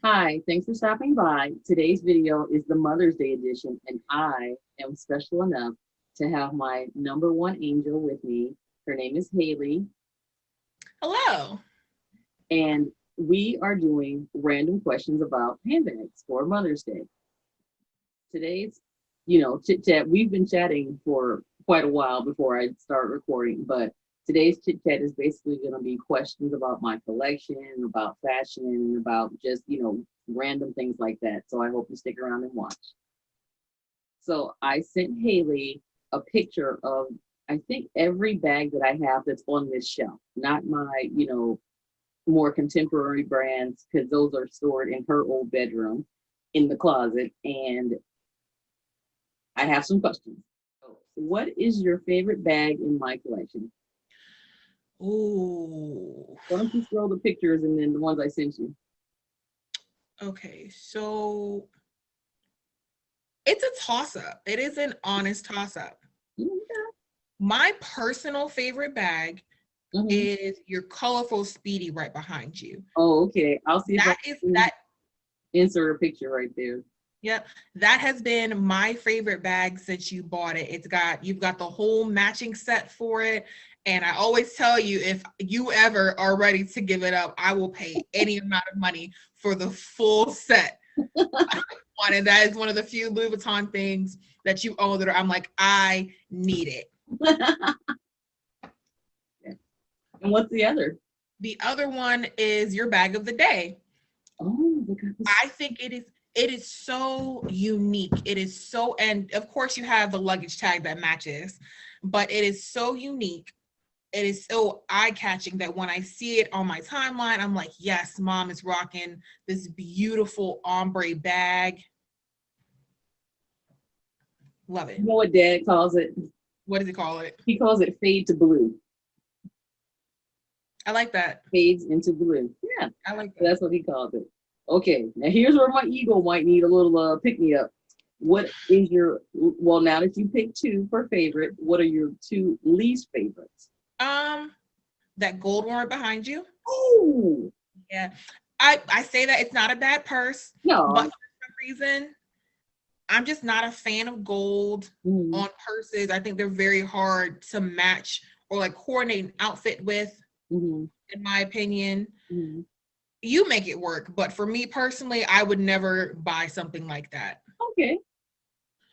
Hi, thanks for stopping by. Today's video is the Mother's Day edition, and I am special enough to have my number one angel with me. Her name is Haley, Hello. and we are doing random questions about handbags for Mother's Day. Today's, chit chat, we've been chatting for quite a while before I start recording, but today's chit chat is basically going to be questions about my collection, about fashion, about just, random things like that. So I hope you stick around and watch. So I sent Haley a picture of, I think, every bag that I have that's on this shelf, not my, more contemporary brands, because those are stored in her old bedroom in the closet. And I have some questions. So what is your favorite bag in my collection? Ooh. Why don't you scroll the pictures and then the ones I sent you? Okay, so it's a toss-up. It is an honest toss-up. Yeah. My personal favorite bag Mhm. is your colorful Speedy right behind you. Oh, okay. I'll see if I That is can that. insert a picture right there. Yep, that has been my favorite bag since you bought it. You've got the whole matching set for it. And I always tell you, if you ever are ready to give it up, I will pay any amount of money for the full set. And that is one of the few Louis Vuitton things that you own that I'm like, I need it. And what's the other? The other one is your bag of the day. Oh, look at this. I think it is so unique. It is so, and of course you have the luggage tag that matches, but it is so unique. It is so eye-catching that when I see it on my timeline, I'm like, yes, mom is rocking this beautiful ombre bag. Love it. You know what Dad calls it? What does he call it? He calls it fade to blue. I like that. Fades into blue. Yeah, I like that. that's what he calls it. Okay, now here's where my ego might need a little pick me up. What is your, well, now that you picked two for favorite, what are your two least favorites? That gold one right behind you. Oh, Yeah. I say that it's not a bad purse, no. but for some reason, I'm just not a fan of gold on purses. I think they're very hard to match or like coordinate an outfit with, in my opinion. You make it work, but for me personally, I would never buy something like that. Okay.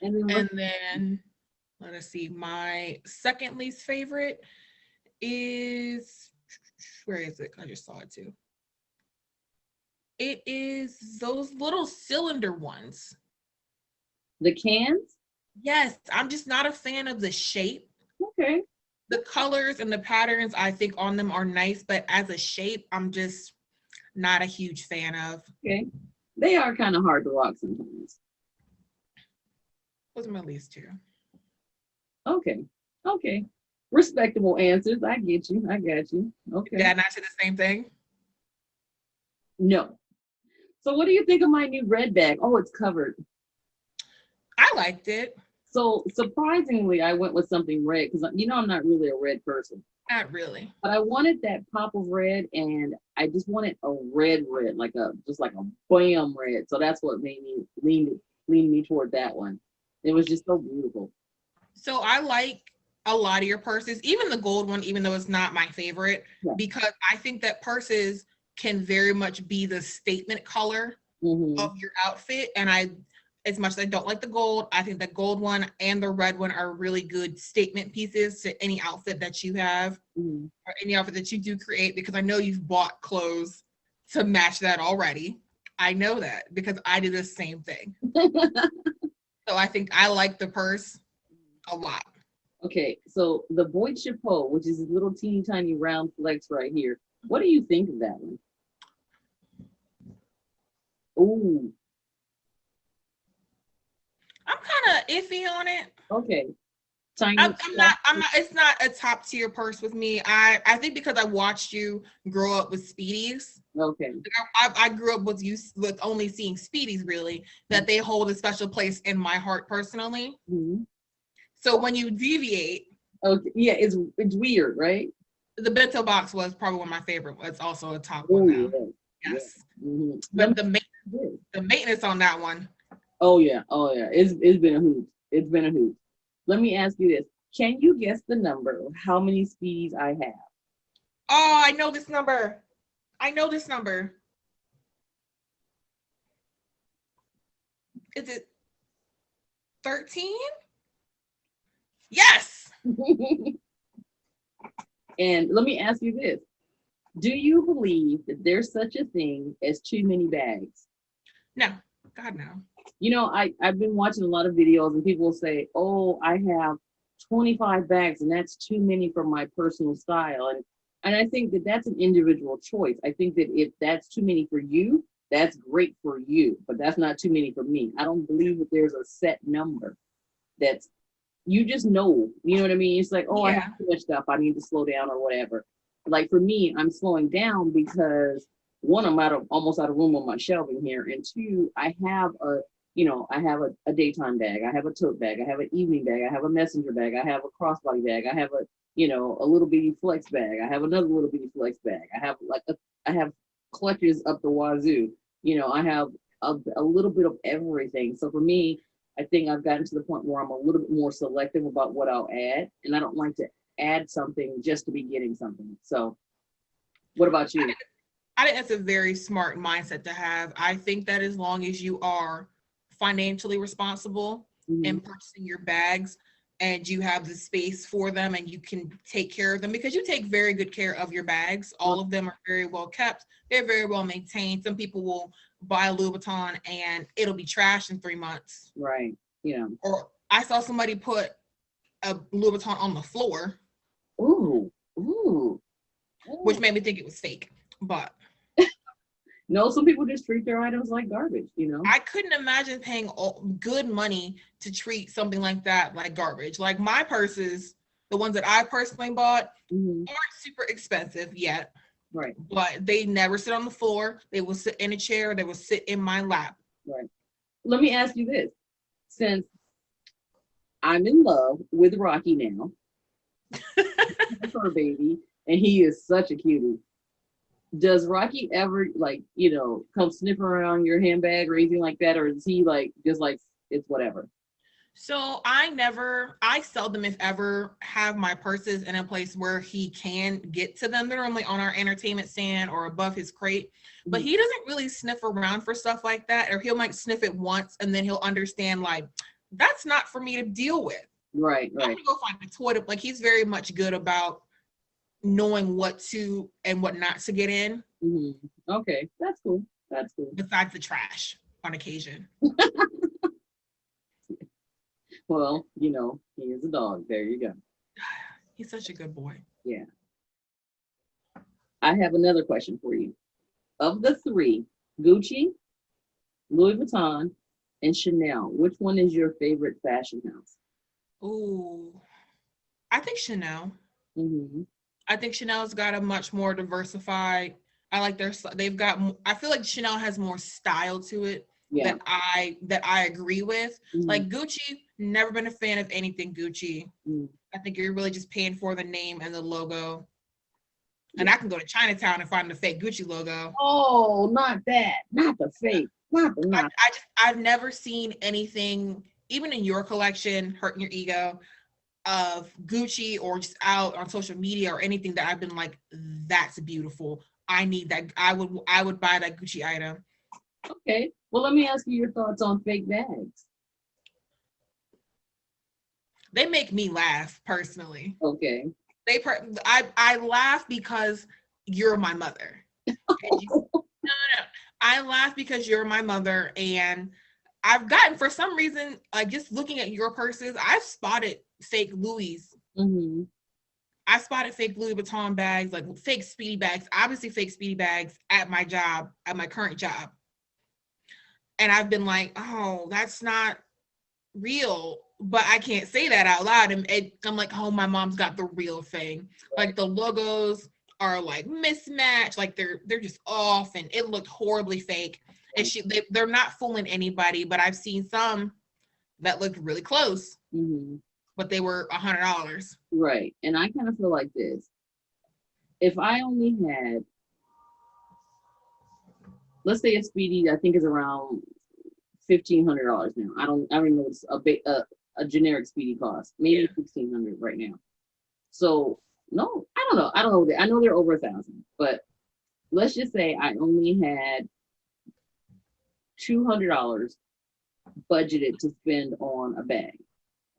And then let us see. My second least favorite is, where is it? I just saw it too. It is those little cylinder ones. The cans? Yes, I'm just not a fan of the shape. Okay. The colors and the patterns I think on them are nice, but as a shape, I'm just not a huge fan of. Okay. They are kind of hard to rock sometimes. Those are my least two. Okay. Okay. Respectable answers. I get you. I got you. Okay. Did I not say the same thing? No. So what do you think of my new red bag? Oh, it's covered. I liked it. So surprisingly, I went with something red because I'm not really a red person. Not really. But I wanted that pop of red, and I just wanted a red, like a bam red. So that's what made me lean me toward that one. It was just so beautiful. So I like a lot of your purses, even the gold one, even though it's not my favorite, because I think that purses can very much be the statement color of your outfit. And as much as I don't like the gold, I think the gold one and the red one are really good statement pieces to any outfit that you have or any outfit that you do create, because I know you've bought clothes to match that already. I know that because I do the same thing. So I think I like the purse a lot. Okay, so the Boy Chapeau, which is a little teeny tiny round flex right here. What do you think of that one? Ooh. I'm kind of iffy on it. Okay. Tiny. I'm not. It's not a top tier purse with me. I think because I watched you grow up with Speedies. Okay. I grew up with only seeing Speedies, really, that they hold a special place in my heart personally. So when you deviate, okay, yeah, it's weird, right? the bento box was probably one of my favorite. It's also a top one now. Yes. Yeah. Mm-hmm. But the maintenance on that one. Oh yeah. It's been a hoot. It's been a hoot. Let me ask you this. Can you guess the number of how many speedies I have? Oh, I know this number. I know this number. Is it 13? Yes. And let me ask you this. Do you believe that there's such a thing as too many bags? No. God, no. You know, I've been watching a lot of videos and people will say, oh, I have 25 bags and that's too many for my personal style. And I think that that's an individual choice. I think that if that's too many for you, that's great for you, but that's not too many for me. I don't believe that there's a set number that's, you just know, you know what I mean? It's like, oh, I have too much stuff. I need to slow down or whatever. Like for me, I'm slowing down because one, I'm almost out of room on my shelving here. And two, I have a daytime bag. I have a tote bag. I have an evening bag. I have a messenger bag. I have a crossbody bag. I have a little bitty flex bag. I have another little bitty flex bag. I have clutches up the wazoo. I have a little bit of everything. So for me, I think I've gotten to the point where I'm a little bit more selective about what I'll add. And I don't like to add something just to be getting something. So what about you? I think that's a very smart mindset to have. I think that as long as you are financially responsible in purchasing your bags and you have the space for them and you can take care of them, because you take very good care of your bags. All of them are very well kept. They're very well maintained. Some people will buy a Louis Vuitton and it'll be trashed in 3 months. Right. Yeah. Or I saw somebody put a Louis Vuitton on the floor. Ooh. Which made me think it was fake. But no, some people just treat their items like garbage, I couldn't imagine paying good money to treat something like that like garbage. Like my purses, the ones that I personally bought, aren't super expensive yet. Right. But they never sit on the floor. They will sit in a chair. They will sit in my lap. Right. Let me ask you this. Since I'm in love with Rocky now, her baby, and he is such a cutie. Does Rocky ever come sniff around your handbag or anything like that, or is he just it's whatever? So I seldom, if ever, have my purses in a place where he can get to them. They're normally on our entertainment stand or above his crate, but he doesn't really sniff around for stuff like that, or he'll sniff it once and then he'll understand that's not for me to deal with. Right. I'm gonna go find a toilet. He's very much good about knowing what to and what not to get in. Okay, that's cool. Besides the trash on occasion. Well, he is a dog. There you go. He's such a good boy. Yeah. I have another question for you. Of the three, Gucci, Louis Vuitton, and Chanel, which one is your favorite fashion house? Ooh, I think Chanel. I think Chanel's got a much more diversified. I feel like Chanel has more style to it that I agree with. Like Gucci, never been a fan of anything Gucci. I think you're really just paying for the name and the logo. And I can go to Chinatown and find the fake Gucci logo. Oh, not that. Not the fake. I've never seen anything, even in your collection, hurting your ego, of Gucci or just out on social media or anything that I've been like, that's beautiful. I need that. I would buy that Gucci item. Okay. Well, let me ask you your thoughts on fake bags. They make me laugh personally. Okay. I laugh because you're my mother. No. I laugh because you're my mother, and I've gotten, for some reason, just looking at your purses, I've spotted fake Louis. I spotted fake Louis Vuitton bags, fake Speedy bags, obviously fake Speedy bags at my job, at my current job. And I've been like, oh, that's not real. But I can't say that out loud. And I'm like, oh, my mom's got the real thing. The logos are mismatched. They're just off, and it looked horribly fake. And they're not fooling anybody, but I've seen some that looked really close. But they were $100. Right. And I kind of feel like this. If I only had let's say a Speedy, I think is around $1,500 now. I don't even know what's a generic Speedy cost. Maybe 1,600 right now. So no, I don't know. I don't know. I know they're over 1,000, but let's just say I only had $200 budgeted to spend on a bag.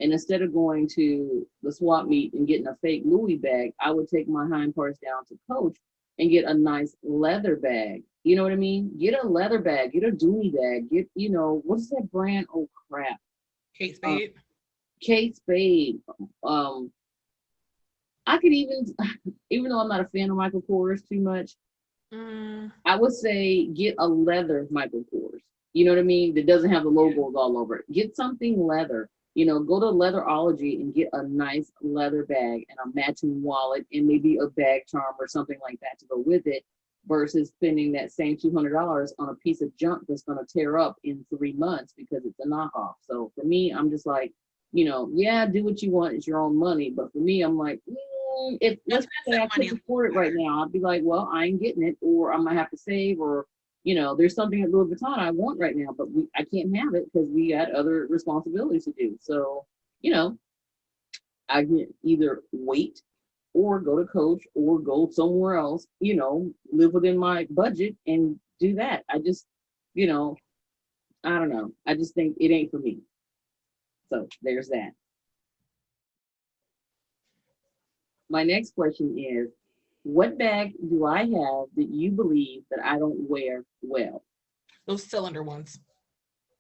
And instead of going to the swap meet and getting a fake Louis bag, I would take my hind parts down to Coach and get a nice leather bag. You know what I mean? Get a leather bag, get a Dooney bag, get, what's that brand? Oh crap. Kate Spade. Kate Spade. I could even though I'm not a fan of Michael Kors too much, I would say get a leather Michael Kors. You know what I mean? That doesn't have the logos all over it. Get something leather. Go to Leatherology and get a nice leather bag and a matching wallet and maybe a bag charm or something like that to go with it, versus spending that same $200 on a piece of junk that's going to tear up in 3 months because it's a knockoff. So for me, I'm just like, yeah, do what you want. It's your own money. But for me, I'm like, if let's say I couldn't afford it right now, I'd be like, well, I ain't getting it, or I might have to save, or there's something at Louis Vuitton I want right now, but I can't have it because we got other responsibilities to do. So, I can either wait or go to Coach or go somewhere else, live within my budget and do that. I just, I don't know. I just think it ain't for me. So there's that. My next question is, what bag do I have that you believe that I don't wear well? Those cylinder ones.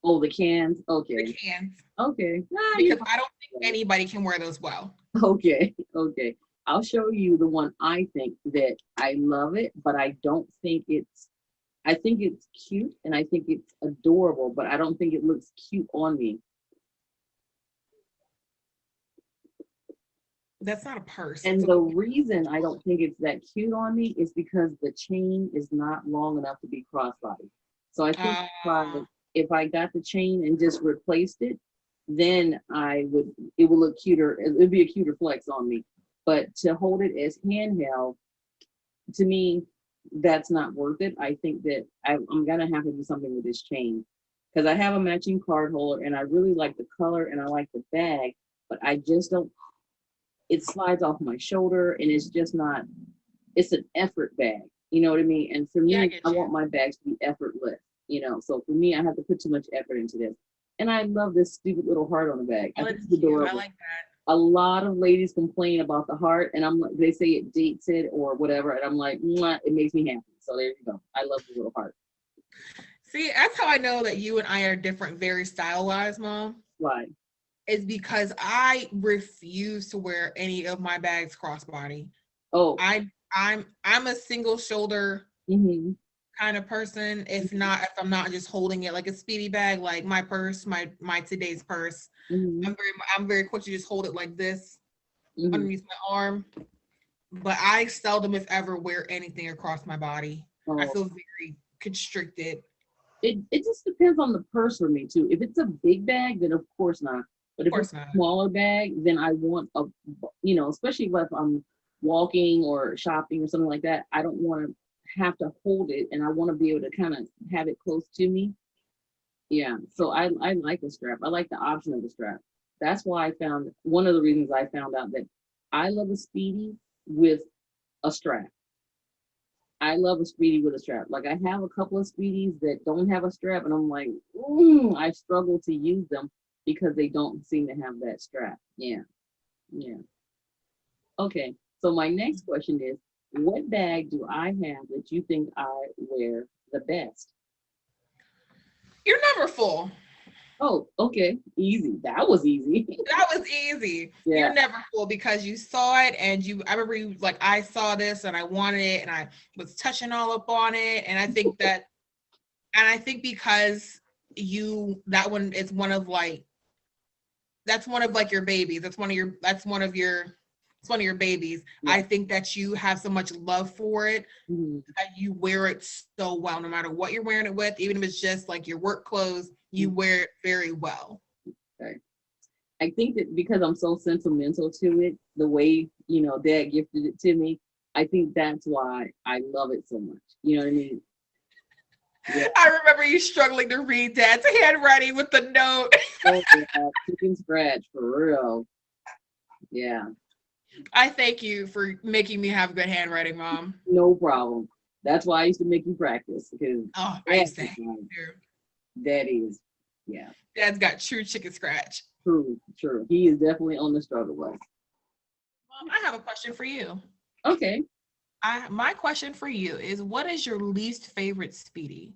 Oh, the cans? Okay. The cans. Okay. Because I don't think anybody can wear those well. Okay. Okay. I'll show you the one I think that I love it, but I don't think I think it's cute and I think it's adorable, but I don't think it looks cute on me. That's not a purse. And the reason I don't think it's that cute on me is because the chain is not long enough to be crossbody. So I think if I got the chain and just replaced it, then it would look cuter. It would be a cuter flex on me. But to hold it as handheld, to me, that's not worth it. I think that I'm gonna have to do something with this chain because I have a matching card holder and I really like the color and I like the bag, but I just don't. It slides off my shoulder and it's just not, it's an effort bag. You know what I mean? And for me, I want my bags to be effortless, so for me, I have to put too much effort into this. And I love this stupid little heart on the bag. I think it's adorable. I like that. A lot of ladies complain about the heart and they say it dates it or whatever. And I'm like, it makes me happy. So there you go. I love the little heart. See, that's how I know that you and I are different, very style-wise, Mom. Why? Is because I refuse to wear any of my bags crossbody. Oh, I'm a single shoulder kind of person. If I'm not just holding it like a Speedy bag, like my purse, my today's purse. I'm very quick to just hold it like this underneath my arm. But I seldom, if ever, wear anything across my body. Oh. I feel very constricted. It just depends on the purse for me too. If it's a big bag, then of course not. But if it's a smaller bag, then I want especially if I'm walking or shopping or something like that, I don't want to have to hold it and I want to be able to kind of have it close to me. Yeah, so I like the strap. I like the option of the strap. That's why one of the reasons I found out that I love a Speedy with a strap. I love a Speedy with a strap. Like I have a couple of Speedies that don't have a strap and I'm like, I struggle to use them because they don't seem to have that strap. Yeah. Okay, so my next question is, what bag do I have that you think I wear the best? You're never full. Oh, okay. Easy. That was easy. That was easy. Yeah. You're never full because you saw it and I remember you like, I saw this and I wanted it and I was touching all up on it. And I think because that one is one of your babies. It's one of your babies. Yeah. I think that you have so much love for it that you wear it so well, no matter what you're wearing it with, even if it's just like your work clothes, you wear it very well. Okay. I think that because I'm so sentimental to it, the way, Dad gifted it to me, I think that's why I love it so much. You know what I mean? Yeah. I remember you struggling to read Dad's handwriting with the note. Oh, yeah. Chicken scratch for real. Yeah. I thank you for making me have good handwriting, Mom. No problem. That's why I used to make you practice because Oh, I used to hate that is, yeah. Dad's got true chicken scratch. True, true. He is definitely on the struggle bus. Mom, I have a question for you. Okay. My question for you is, what is your least favorite Speedy?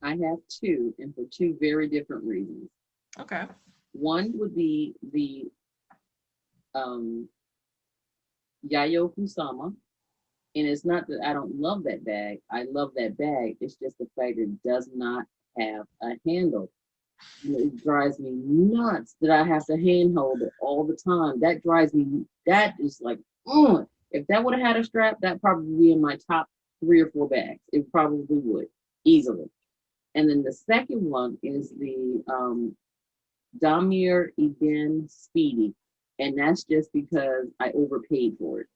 I have two, and for two very different reasons. Okay. One would be the Yayo Kusama. And it's not that I don't love that bag. I love that bag. It's just the fact that it does not have a handle. It drives me nuts that I have to handhold it all the time. That drives me, that is like, if that would have had a strap, that probably be in my top 3 or 4 bags. It probably would, easily. And then the second one is the Damir Eben Speedy. And that's just because I overpaid for it.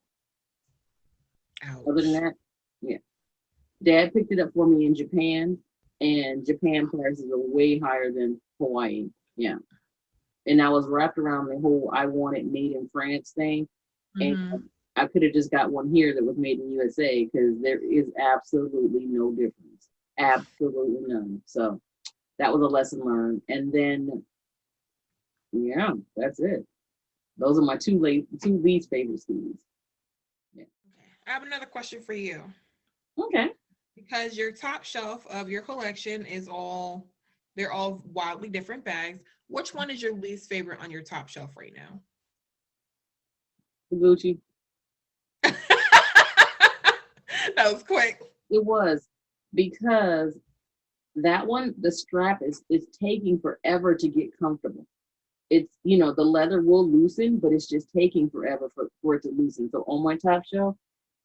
Ouch. Other than that, yeah. Dad picked it up for me in Japan, and Japan prices are way higher than Hawaii. Yeah. And I was wrapped around the whole I want it made in France thing. Mm-hmm. And I could have just got one here that was made in USA because there is absolutely no difference. Absolutely none. So that was a lesson learned. And then, yeah, that's it. Those are my two least favorite skis. Okay. I have another question for you. Okay. Because your top shelf of your collection they're all wildly different bags. Which one is your least favorite on your top shelf right now? Gucci. That was quick. It was because that one, the strap is taking forever to get comfortable. It's, the leather will loosen, but it's just taking forever for it to loosen. So on my top shelf,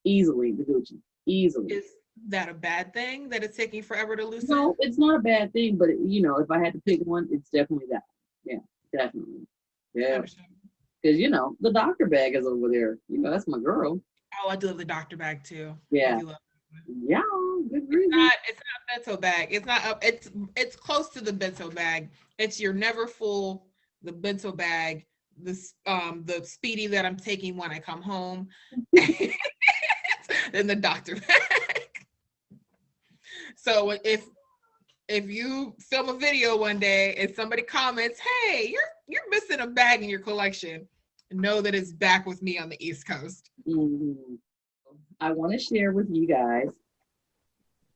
easily the Gucci, easily. Is that a bad thing that it's taking forever to loosen? No, it's not a bad thing, but if I had to pick one, it's definitely that. Yeah, definitely. Yeah, because the doctor bag is over there. That's my girl. Oh, I do love the doctor bag too. Yeah. Yeah, good reason. It's not bento bag. It's not up. It's close to the bento bag. It's your never full, the bento bag, the Speedy that I'm taking when I come home, and the doctor bag. So if you film a video one day and somebody comments, "Hey, you're missing a bag in your collection," know that it's back with me on the East Coast. Mm-hmm. I want to share with you guys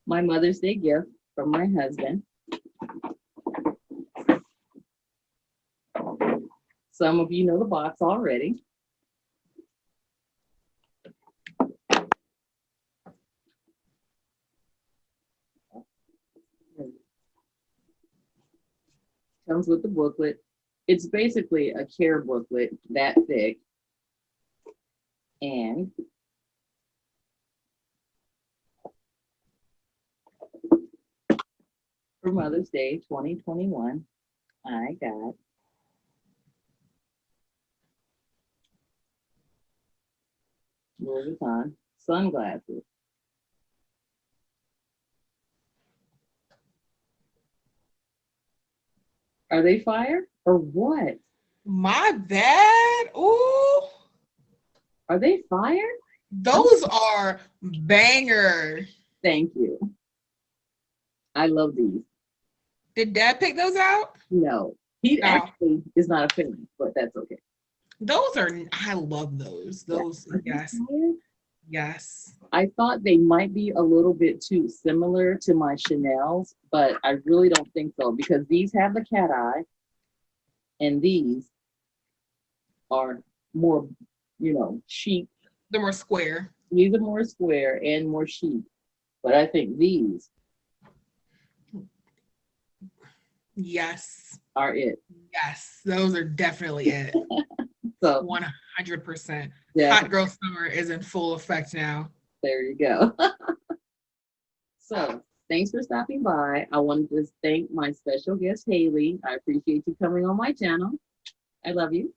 my Mother's Day gift from my husband. Some of you know the box already. Comes with the booklet. It's basically a care booklet that thick. And for Mother's Day 2021, I got Louis Vuitton sunglasses. Are they fire or what? My bad. Ooh. Are they fire? Those are bangers. Thank you. I love these. Did Dad pick those out? No, he actually is not a fan, but that's okay. I love those. Those, yes. Yes. I thought they might be a little bit too similar to my Chanel's, but I really don't think so because these have the cat eye and these are more, chic. They're more square. These are more square and more chic, but I think these are it. Yes, those are definitely it. So 100%. Yeah. Hot girl summer is in full effect now. There you go. So thanks for stopping by. I wanted to thank my special guest, Haley. I appreciate you coming on my channel. I love you.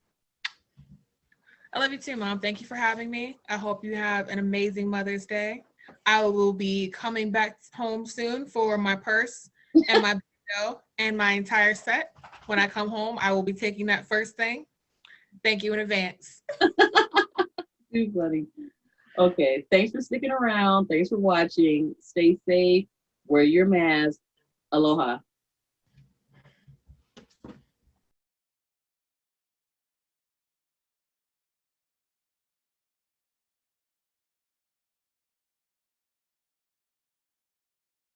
I love you too, Mom. Thank you for having me. I hope you have an amazing Mother's Day. I will be coming back home soon for my purse and my bill and my entire set. When I come home, I will be taking that first thing. Thank you in advance. Too funny. Okay, thanks for sticking around. Thanks for watching. Stay safe. Wear your mask. Aloha.